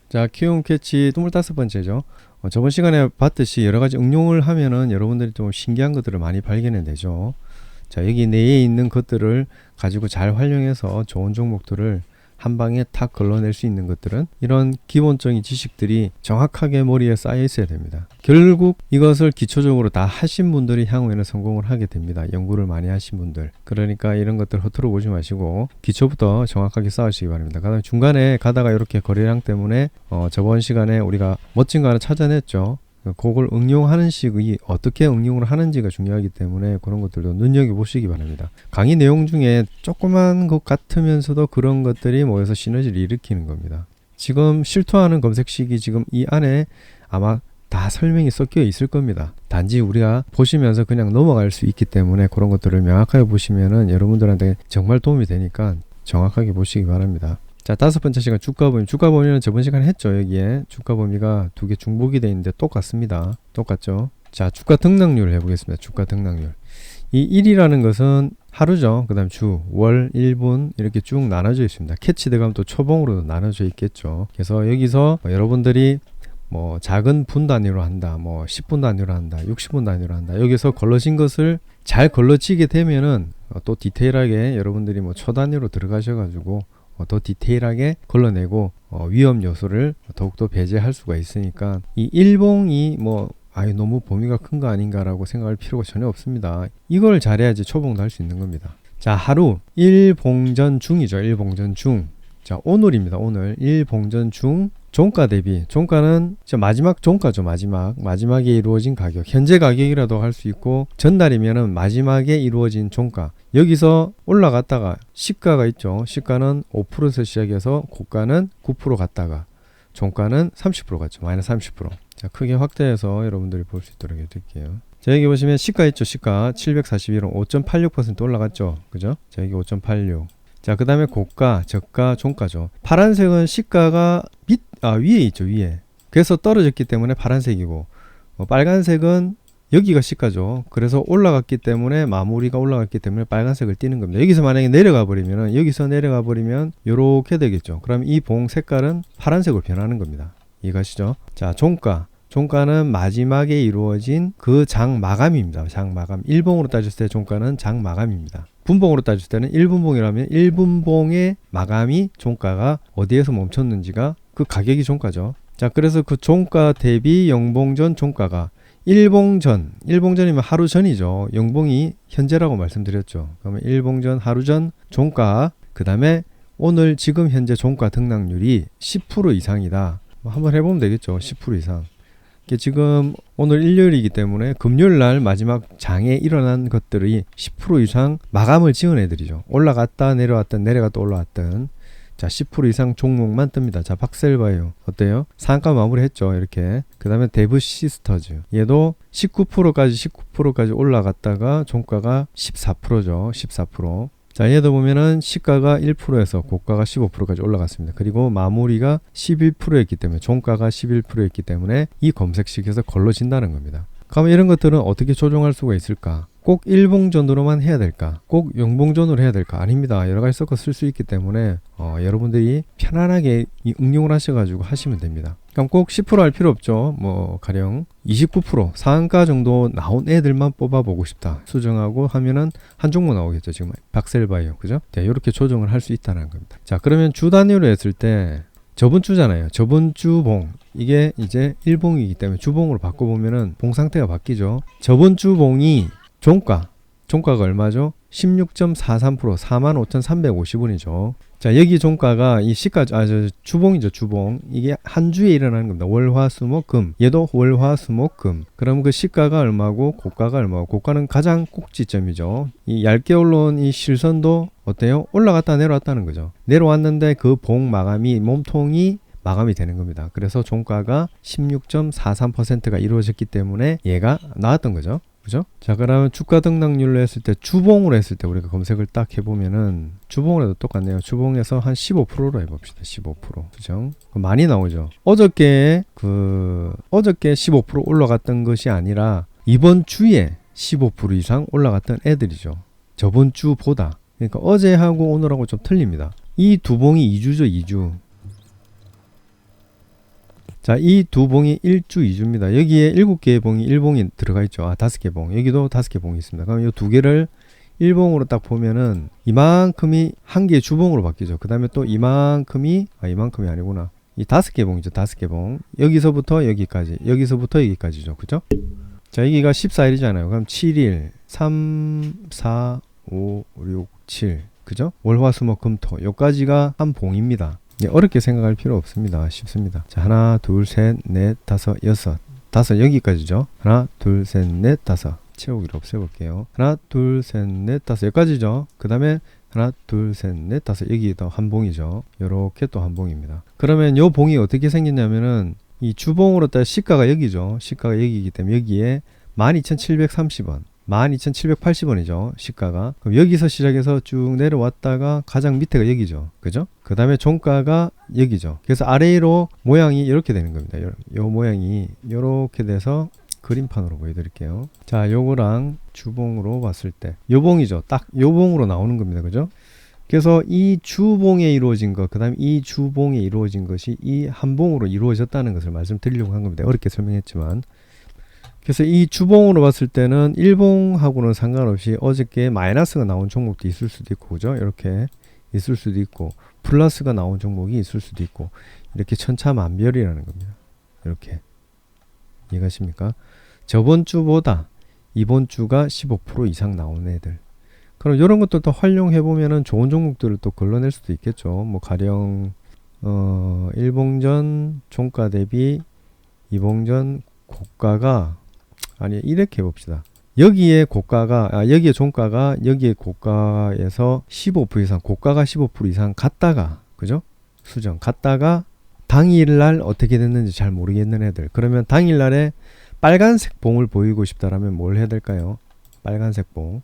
자, 키움 캐치 25번째죠. 저번 시간에 봤듯이 여러 가지 응용을 하면은 여러분들이 좀 신기한 것들을 많이 발견해내죠. 자, 여기 내에 있는 것들을 가지고 잘 활용해서 좋은 종목들을 한 방에 탁 걸러낼 수 있는 것들은 이런 기본적인 지식들이 정확하게 머리에 쌓여 있어야 됩니다. 결국 이것을 기초적으로 다 하신 분들이 향후에는 성공을 하게 됩니다. 연구를 많이 하신 분들. 그러니까 이런 것들 허투루 보지 마시고 기초부터 정확하게 쌓으시기 바랍니다. 그다음에 중간에 가다가 이렇게 거래량 때문에 저번 시간에 우리가 멋진 거 하나 찾아냈죠. 그걸 응용하는 식이 어떻게 응용을 하는지가 중요하기 때문에 그런 것들도 눈여겨보시기 바랍니다. 강의 내용 중에 조그만 것 같으면서도 그런 것들이 모여서 시너지를 일으키는 겁니다. 지금 실토하는 검색식이 지금 이 안에 아마 다 설명이 섞여 있을 겁니다. 단지 우리가 보시면서 그냥 넘어갈 수 있기 때문에 그런 것들을 명확하게 보시면은 여러분들한테 정말 도움이 되니까 정확하게 보시기 바랍니다. 자, 5번째 시간 주가 범위. 주가 범위는 저번 시간에 했죠. 여기에 주가 범위가 두 개 중복이 되어 있는데 똑같습니다. 똑같죠. 자, 주가 등락률 해보겠습니다. 주가 등락률. 이 1이라는 것은 하루죠. 그 다음 주, 월, 1분 이렇게 쭉 나눠져 있습니다. 캐치 들어가면 또 초봉으로도 나눠져 있겠죠. 그래서 여기서 여러분들이 뭐 작은 분 단위로 한다, 뭐 10분 단위로 한다, 60분 단위로 한다. 여기서 걸러진 것을 잘 걸러지게 되면은 또 디테일하게 여러분들이 뭐 초 단위로 들어가셔가지고 더 디테일하게 걸러내고 위험 요소를 더욱더 배제할 수가 있으니까 이 일봉이 뭐 너무 범위가 큰 거 아닌가라고 생각할 필요가 전혀 없습니다. 이걸 잘해야지 초봉도 할 수 있는 겁니다. 자, 하루 일봉전 중이죠. 일봉전 중. 자, 오늘입니다. 오늘 일봉전 중 종가 대비, 종가는 마지막 종가죠. 마지막에 이루어진 가격, 현재 가격이라도 할 수 있고, 전날이면은 마지막에 이루어진 종가. 여기서 올라갔다가 시가가 있죠. 시가는 5%에서 시작해서 고가는 9% 갔다가 종가는 30% 갔죠. 마이너스 30%. 자, 크게 확대해서 여러분들이 볼 수 있도록 해드릴게요. 자, 여기 보시면 시가 있죠. 시가 741원 5.86% 올라갔죠. 그죠? 자, 여기 5.86. 자, 그 다음에 고가, 저가, 종가죠. 파란색은 시가가 위에 있죠. 위에. 그래서 떨어졌기 때문에 파란색이고, 빨간색은 여기가 시가죠. 그래서 올라갔기 때문에 마무리가 올라갔기 때문에 빨간색을 띠는 겁니다. 여기서 만약에 내려가 버리면 요렇게 되겠죠. 그럼 이 봉 색깔은 파란색으로 변하는 겁니다. 이해가시죠? 자, 종가는 마지막에 이루어진 그 장 마감입니다. 장 마감. 1봉으로 따졌을 때 종가는 장 마감입니다. 분봉으로 따질 때는 1분봉이라면 1분봉의 마감이 종가가 어디에서 멈췄는지가 그 가격이 종가죠. 자, 그래서 그 종가 대비 영봉전 종가가 일봉전이면 하루 전이죠. 영봉이 현재라고 말씀드렸죠. 그러면 일봉전 하루 전 종가, 그 다음에 오늘 지금 현재 종가 등락률이 10% 이상이다. 한번 해보면 되겠죠. 10% 이상. 지금 오늘 일요일이기 때문에 금요일날 마지막 장에 일어난 것들이 10% 이상 마감을 지은 애들이죠. 올라갔다 내려왔던, 내려갔다 올라왔던. 자, 10% 이상 종목만 뜹니다. 자, 박셀바이오 어때요? 상한가 마무리했죠. 이렇게. 그 다음에 데브시스터즈, 얘도 19%까지 올라갔다가 종가가 14%죠. 14%. 자, 얘도 보면은 시가가 1%에서 고가가 15%까지 올라갔습니다. 그리고 마무리가 11%였기 때문에, 종가가 11%였기 때문에 이 검색식에서 걸러진다는 겁니다. 그럼 이런 것들은 어떻게 조정할 수가 있을까? 꼭 일봉전으로만 해야 될까? 꼭 영봉전으로 해야 될까? 아닙니다. 여러 가지 섞어 쓸 수 있기 때문에 여러분들이 편안하게 응용을 하셔가지고 하시면 됩니다. 그럼 꼭 10%할 필요 없죠. 뭐 가령 29% 상한가 정도 나온 애들만 뽑아보고 싶다. 수정하고 하면은 한 종목 나오겠죠. 지금 박셀바이오, 그죠? 네, 이렇게 조정을 할 수 있다는 겁니다. 자, 그러면 주 단위로 했을 때 저번 주잖아요. 저번 주봉. 이게 이제 일봉이기 때문에 주봉으로 바꿔보면은 봉 상태가 바뀌죠. 저번 주봉이 종가가 얼마죠? 16.43%, 45,350원이죠. 자, 여기 종가가 이 주봉이죠, 주봉. 이게 한 주에 일어나는 겁니다. 월, 화, 수, 목, 금. 얘도 월, 화, 수, 목, 금. 그럼 그 시가가 얼마고, 고가가 얼마고, 고가는 가장 꼭지점이죠. 이 얇게 올라온 이 실선도 어때요? 올라갔다 내려왔다는 거죠. 내려왔는데 그 봉 마감이, 몸통이 마감이 되는 겁니다. 그래서 종가가 16.43%가 이루어졌기 때문에 얘가 나왔던 거죠. 그죠? 자, 그러면 주가 등락률로 했을 때, 주봉으로 했을 때 우리가 검색을 딱 해보면은 주봉으로도 똑같네요. 주봉에서 한 15%로 해봅시다. 15%. 그죠? 많이 나오죠. 어저께 15% 올라갔던 것이 아니라 이번 주에 15% 이상 올라갔던 애들이죠. 저번 주보다. 그러니까 어제하고 오늘하고 좀 틀립니다. 이 두 봉이 2주죠. 2주. 자, 이 두 봉이 1주 2주입니다. 여기에 7개의 봉이 1봉이 들어가 있죠. 5개 봉. 여기도 5개 봉이 있습니다. 그럼 이 두 개를 1봉으로 딱 보면은 이만큼이 한 개의 주봉으로 바뀌죠. 그 다음에 또 이만큼이 아니구나. 이 5개 봉이죠. 5개 봉. 여기서부터 여기까지, 여기서부터 여기까지죠. 그죠? 자, 여기가 14일이잖아요. 그럼 7일, 3, 4, 5, 6, 7. 그죠? 월화수목금토. 여기까지가 한 봉입니다. 어렵게 생각할 필요 없습니다. 쉽습니다. 자, 하나, 둘, 셋, 넷, 다섯, 여섯. 다섯 여기까지죠. 하나, 둘, 셋, 넷, 다섯. 채우기로 없애볼게요. 하나, 둘, 셋, 넷, 다섯. 여기까지죠. 그 다음에 하나, 둘, 셋, 넷, 다섯. 여기도 한 봉이죠. 요렇게 또 한 봉입니다. 그러면 요 봉이 어떻게 생겼냐면은 이 주봉으로 따라 시가가 여기죠. 시가가 여기이기 때문에 여기에 12,730원. 12,780원이죠. 시가가. 그럼 여기서 시작해서 쭉 내려왔다가 가장 밑에가 여기죠. 그죠? 그 다음에 종가가 여기죠. 그래서 아래로 모양이 이렇게 되는 겁니다. 요 모양이 이렇게 돼서 그림판으로 보여드릴게요. 자, 요거랑 주봉으로 봤을 때 요 봉이죠. 딱 요 봉으로 나오는 겁니다. 그죠? 그래서 이 주봉에 이루어진 것, 그 다음에 이 주봉에 이루어진 것이 이 한 봉으로 이루어졌다는 것을 말씀드리려고 한 겁니다. 어렵게 설명했지만. 그래서 이 주봉으로 봤을 때는 일봉하고는 상관없이 어저께 마이너스가 나온 종목도 있을 수도 있고, 그죠? 이렇게 있을 수도 있고, 플러스가 나온 종목이 있을 수도 있고, 이렇게 천차만별이라는 겁니다. 이렇게. 이해가십니까? 저번 주보다 이번 주가 15% 이상 나온 애들. 그럼 이런 것들도 활용해 보면은 좋은 종목들을 또 걸러낼 수도 있겠죠. 뭐 가령 일봉전 종가 대비 이봉전 고가가 아니 이렇게 해봅시다. 여기에 고가가 여기에 종가가 여기에 고가에서 15% 이상 고가가 15% 이상 갔다가 그죠? 수정 갔다가 당일날 어떻게 됐는지 잘 모르겠는 애들. 그러면 당일날에 빨간색 봉을 보이고 싶다라면 뭘 해야 될까요? 빨간색 봉.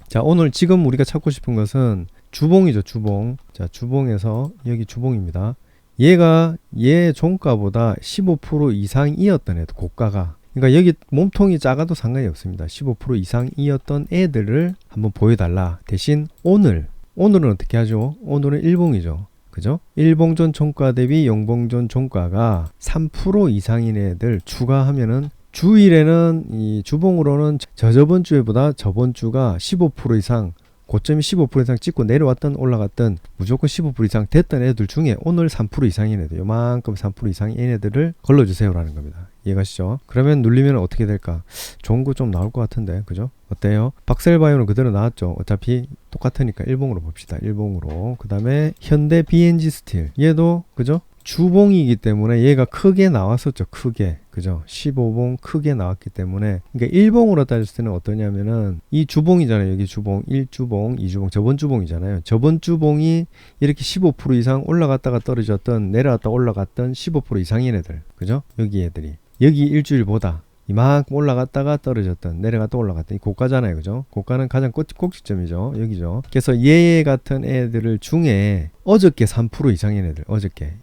자, 오늘 지금 우리가 찾고 싶은 것은 주봉이죠. 주봉. 자, 주봉에서 여기 주봉입니다. 얘가 얘 종가보다 15% 이상이었던 애들 고가가. 그러니까 여기 몸통이 작아도 상관이 없습니다. 15% 이상이었던 애들을 한번 보여달라. 대신 오늘은 어떻게 하죠? 오늘은 일봉이죠. 그죠? 일봉전 종가 대비 영봉전 종가가 3% 이상인 애들 추가하면은 주일에는 이 주봉으로는 저번 주에보다 저번 주가 15% 이상 고점이 15% 이상 찍고 내려왔던 올라갔던 무조건 15% 이상 됐던 애들 중에 오늘 3% 이상인 애들 요만큼 3% 이상인 애들을 걸러주세요라는 겁니다. 이해가시죠? 그러면 눌리면 어떻게 될까? 좋은 거 좀 나올 것 같은데 그죠? 어때요? 박셀바이오는 그대로 나왔죠. 어차피 똑같으니까 일봉으로 봅시다. 일봉으로. 그 다음에 현대 BNG 스틸 얘도 그죠? 주봉이기 때문에 얘가 크게 나왔었죠. 크게. 그죠? 15봉 크게 나왔기 때문에 그러니까 일봉으로 따졌을 때는 어떠냐면은 이 주봉이잖아요. 여기 주봉 1주봉 2주봉 저번 주봉이잖아요. 저번 주봉이 이렇게 15% 이상 올라갔다가 떨어졌던 내려갔다 올라갔던 15% 이상인 애들. 그죠? 여기 애들이 여기 일주일보다 이만큼 올라갔다가 떨어졌던 내려갔다 올라갔던 이 고가잖아요. 그죠? 고가는 가장 꼭지점이죠. 여기죠. 그래서 얘 같은 애들 중에 어저께 3% 이상인 애들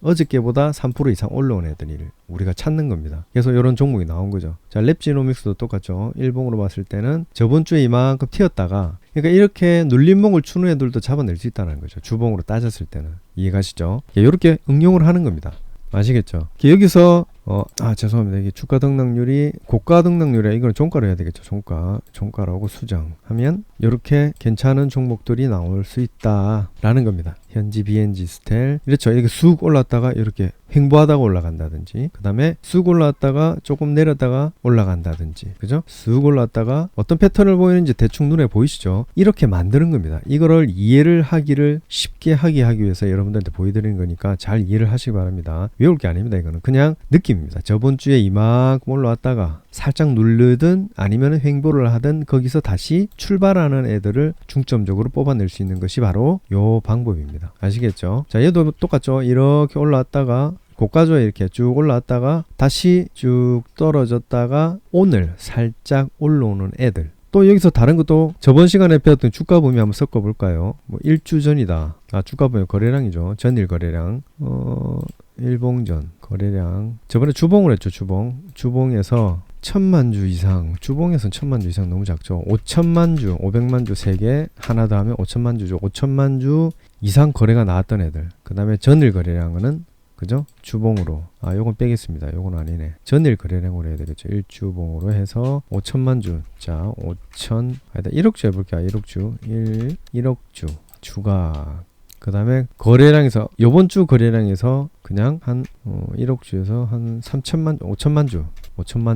어저께보다 3% 이상 올라온 애들을 우리가 찾는 겁니다. 그래서 이런 종목이 나온 거죠. 자, 랩지노믹스도 똑같죠. 일봉으로 봤을 때는 저번 주에 이만큼 튀었다가 그러니까 이렇게 눌림목을 추는 애들도 잡아낼 수 있다는 거죠. 주봉으로 따졌을 때는. 이해가시죠? 이렇게 응용을 하는 겁니다. 아시겠죠? 여기서 죄송합니다. 이게 주가 등락률이 고가 등락률이야. 이건 종가로 해야 되겠죠. 종가라고 수정하면 이렇게 괜찮은 종목들이 나올 수 있다라는 겁니다. 현지 BNG 스텔 이렇죠. 이렇게 쑥 올랐다가 이렇게 횡보하다가 올라간다든지 그 다음에 쑥 올랐다가 조금 내렸다가 올라간다든지 그죠? 쑥 올랐다가 어떤 패턴을 보이는지 대충 눈에 보이시죠? 이렇게 만드는 겁니다. 이거를 이해를 하기를 쉽게 하게 하기 위해서 여러분들한테 보여드리는 거니까 잘 이해를 하시기 바랍니다. 외울 게 아닙니다. 이거는 그냥 느낌입니다. 저번 주에 이만큼 올라왔다가 살짝 누르든 아니면 횡보를 하든 거기서 다시 출발하는 애들을 중점적으로 뽑아낼 수 있는 것이 바로 요 방법입니다. 아시겠죠? 자, 얘도 똑같죠? 이렇게 올라왔다가 고가죠. 이렇게 쭉 올라왔다가 다시 쭉 떨어졌다가 오늘 살짝 올라오는 애들. 또 여기서 다른 것도 저번 시간에 배웠던 주가 범위 한번 섞어 볼까요? 뭐 일주 전이다. 주가 범위 거래량이죠. 전일 거래량. 일봉전 거래량. 저번에 주봉을 했죠. 주봉에서 1000만 주 이상. 주봉에서는 1000만 주 이상 너무 작죠. 5천만 주, 500만 주 3개 하나 더 하면 5천만 주죠. 5천만 주 이상 거래가 나왔던 애들. 그 다음에 전일 거래량은 그죠? 주봉으로. 아, 요건 빼겠습니다. 요건 아니네. 전일 거래량으로 해야 되겠죠. 일주봉으로 해서 5천만 주. 자, 5천, 아니다. 1억주 해볼게요. 1억주. 1억주. 주가. 그 다음에 거래량에서, 요번 주 거래량에서 그냥 한, 1억주에서 한 5천만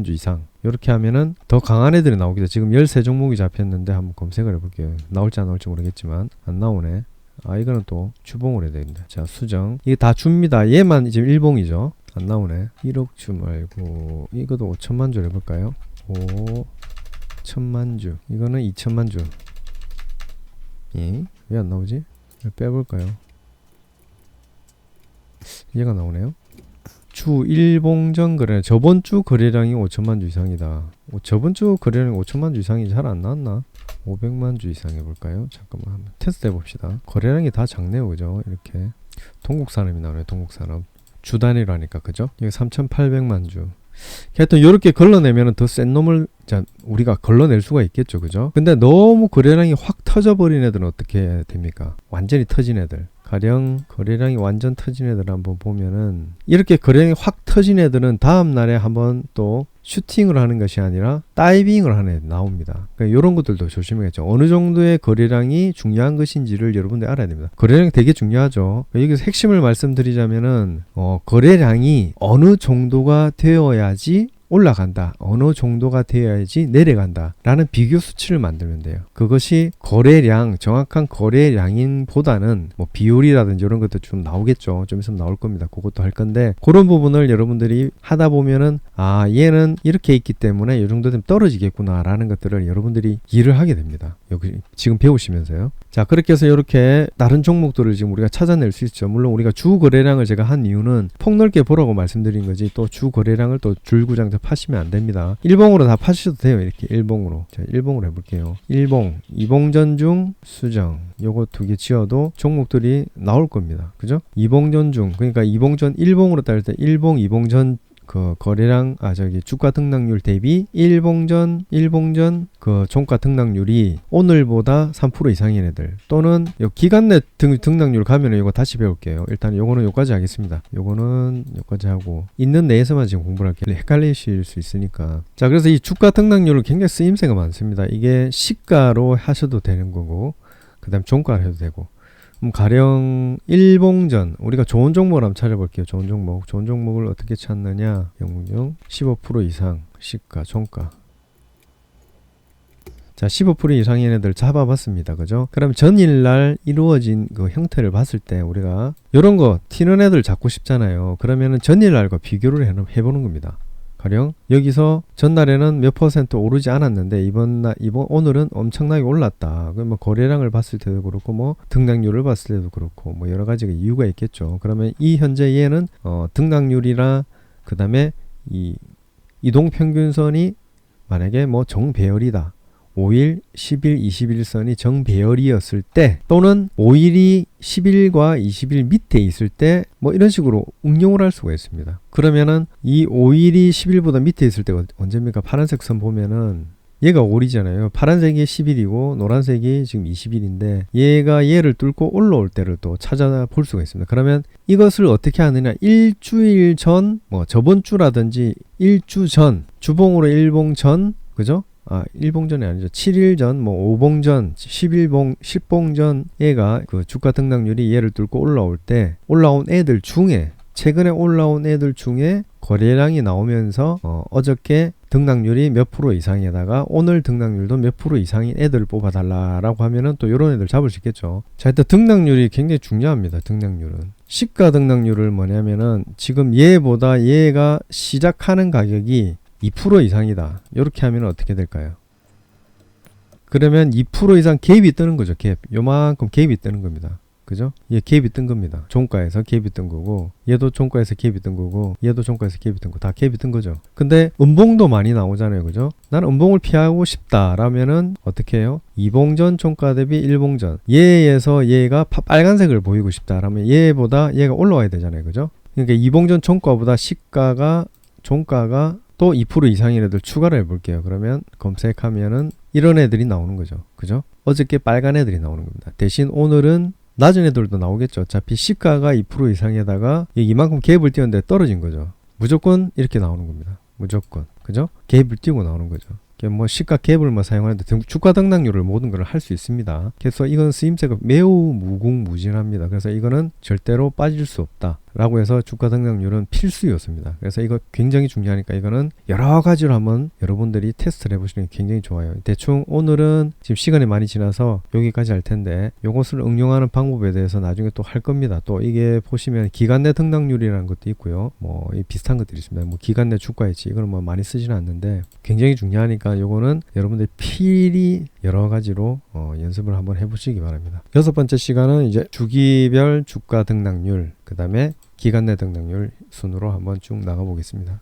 주 이상. 요렇게 하면은 더 강한 애들이 나오겠죠. 지금 13종목이 잡혔는데 한번 검색을 해볼게요. 나올지 안 나올지 모르겠지만. 안 나오네. 아, 이거는 또 주봉으로 해야 됩니다. 자, 수정. 이게 다 줍니다. 얘만 지금 일봉이죠. 안 나오네. 1억주 말고, 이것도 5천만 주 해볼까요? 5천만 주. 이거는 2천만 주. 예? 왜 안 나오지? 빼볼까요? 얘가 나오네요. 주 일봉전 거래, 저번 주 거래량이 5천만 주 이상이다. 저번 주 거래량이 5천만 주 이상이 잘 안 나왔나? 500만 주 이상 해볼까요? 잠깐만 한번 테스트 해봅시다. 거래량이 다 작네요, 그죠? 이렇게 동국산업이 나오네요. 동국산업 주 단위로 하니까, 그죠? 여기 3,800만 주. 하여튼 요렇게 걸러내면은 더 센 놈을 우리가 걸러낼 수가 있겠죠, 그죠? 근데 너무 거래량이 확 터져버린 애들은 어떻게 해야 됩니까? 완전히 터진 애들, 가령 거래량이 완전 터진 애들 한번 보면은, 이렇게 거래량이 확 터진 애들은 다음날에 한번 또 슈팅을 하는 것이 아니라 다이빙을 하는 애들 나옵니다. 그러니까 이런 것들도 조심해야겠죠. 어느 정도의 거래량이 중요한 것인지를 여러분들이 알아야 됩니다. 거래량이 되게 중요하죠. 여기서 핵심을 말씀드리자면은, 거래량이 어느 정도가 되어야지 올라간다, 어느 정도가 되어야지 내려간다 라는 비교 수치를 만들면 돼요. 그것이 거래량, 정확한 거래량인 보다는 뭐 비율이라든지 이런 것도 좀 나오겠죠. 좀 있으면 나올 겁니다. 그것도 할 건데, 그런 부분을 여러분들이 하다 보면은, 아, 얘는 이렇게 있기 때문에 이 정도 되면 떨어지겠구나 라는 것들을 여러분들이 이해를 하게 됩니다. 여기 지금 배우시면서요. 자, 그렇게 해서 이렇게 다른 종목들을 지금 우리가 찾아낼 수 있죠. 물론 우리가 주 거래량을 제가 한 이유는 폭넓게 보라고 말씀드린 거지, 또 주 거래량을 또 줄구장자 파시면 안 됩니다. 일봉으로 다 파셔도 돼요. 이렇게 일봉으로. 자, 일봉으로 해볼게요. 일봉, 이봉전중, 수정. 요거 두 개 지어도 종목들이 나올 겁니다. 그죠? 이봉전중, 그러니까 이봉전, 일봉으로 따질 때 일봉, 이봉전 그 거래량, 주가 등락률 대비 일봉전 그 종가 등락률이 오늘보다 3% 이상인 애들, 또는 요 기간 내 등락률 가면은 이거 다시 배울게요. 일단 요거는 요까지 하겠습니다. 요거는 요까지 하고 있는 내에서만 지금 공부를 할게요. 헷갈리실 수 있으니까. 자, 그래서 이 주가 등락률은 굉장히 쓰임새가 많습니다. 이게 시가로 하셔도 되는 거고, 그 다음 종가로 해도 되고. 가령 일봉전, 우리가 좋은 종목을 한번 찾아볼게요. 좋은 종목을 어떻게 찾느냐? 영웅 15% 이상 시가, 종가. 자, 15% 이상인 애들 잡아봤습니다. 그죠? 그럼 전일날 이루어진 그 형태를 봤을 때 우리가 요런 거 튀는 애들 잡고 싶잖아요. 그러면은 전일날과 비교를 해보는 겁니다. 가령 여기서 전날에는 몇 퍼센트 오르지 않았는데 오늘은 엄청나게 올랐다. 그러면 거래량을 봤을 때도 그렇고, 뭐 등락률을 봤을 때도 그렇고, 뭐 여러 가지 이유가 있겠죠. 그러면 이 현재 얘는 등락률이나 그 다음에 이 이동평균선이 만약에 뭐 정배열이다. 5일, 10일, 21선이 정배열이었을 때, 또는 5일이 10일과 20일 밑에 있을 때, 뭐 이런 식으로 응용을 할 수가 있습니다. 그러면은 이 5일이 10일보다 밑에 있을 때가 언제입니까? 파란색 선 보면은 얘가 5일이잖아요. 파란색이 10일이고 노란색이 지금 20일인데, 얘가 얘를 뚫고 올라올 때를 또 찾아볼 수가 있습니다. 그러면 이것을 어떻게 하느냐? 일주일 전, 뭐 저번 주라든지 일주 전, 주봉으로 일봉 전, 그죠? 일봉전이 아니죠. 7일 전, 뭐 5봉 전, 10봉 전, 얘가 그 주가 등락률이 얘를 뚫고 올라올 때, 올라온 애들 중에, 최근에 올라온 애들 중에 거래량이 나오면서 어저께 등락률이 몇 프로 이상에다가 오늘 등락률도 몇 프로 이상인 애들을 뽑아달라라고 하면은 또 이런 애들 잡을 수 있겠죠. 자, 일단 등락률이 굉장히 중요합니다. 등락률은. 시가 등락률을 뭐냐면은, 지금 얘보다 얘가 시작하는 가격이 2% 이상이다. 이렇게 하면 어떻게 될까요? 그러면 2% 이상 갭이 뜨는 거죠. 갭. 요만큼 갭이 뜨는 겁니다. 그죠? 얘 갭이 뜬 겁니다. 종가에서 갭이 뜬 거고, 얘도 종가에서 갭이 뜬 거고, 얘도 종가에서 갭이 뜬 거, 다 갭이 뜬 거죠. 근데 음봉도 많이 나오잖아요. 그죠? 나는 음봉을 피하고 싶다 라면은 어떻게 해요? 이봉전 종가 대비 일봉전, 얘에서 얘가 빨간색을 보이고 싶다 라면 얘보다 얘가 올라와야 되잖아요. 그죠? 그러니까 이봉전 종가보다 종가가 또 2% 이상인 애들 추가를 해볼게요. 그러면 검색하면은 이런 애들이 나오는 거죠. 그죠? 어저께 빨간 애들이 나오는 겁니다. 대신 오늘은 낮은 애들도 나오겠죠. 어차피 시가가 2% 이상에다가 이만큼 갭을 띄웠는데 떨어진 거죠. 무조건 이렇게 나오는 겁니다. 무조건. 그죠? 갭을 띄우고 나오는 거죠. 뭐 시가 갭을 뭐 사용하는데 주가 등락률을 모든 걸 할 수 있습니다. 그래서 이건 쓰임새가 매우 무궁무진합니다. 그래서 이거는 절대로 빠질 수 없다 라고 해서 주가 등락률은 필수 요소입니다. 그래서 이거 굉장히 중요하니까 이거는 여러 가지로 한번 여러분들이 테스트를 해보시는 게 굉장히 좋아요. 대충 오늘은 지금 시간이 많이 지나서 여기까지 할 텐데 요것을 응용하는 방법에 대해서 나중에 또 할 겁니다. 또 이게 보시면 기간 내 등락률이라는 것도 있고요. 뭐 비슷한 것들이 있습니다. 뭐 기간 내 주가 예측 이거는 뭐 많이 쓰지는 않는데 굉장히 중요하니까 요거는 여러분들이 필히 여러 가지로 연습을 한번 해보시기 바랍니다. 6번째 시간은 이제 주기별 주가 등락률 그 다음에 기간 내 등락률 순으로 한번 쭉 나가 보겠습니다.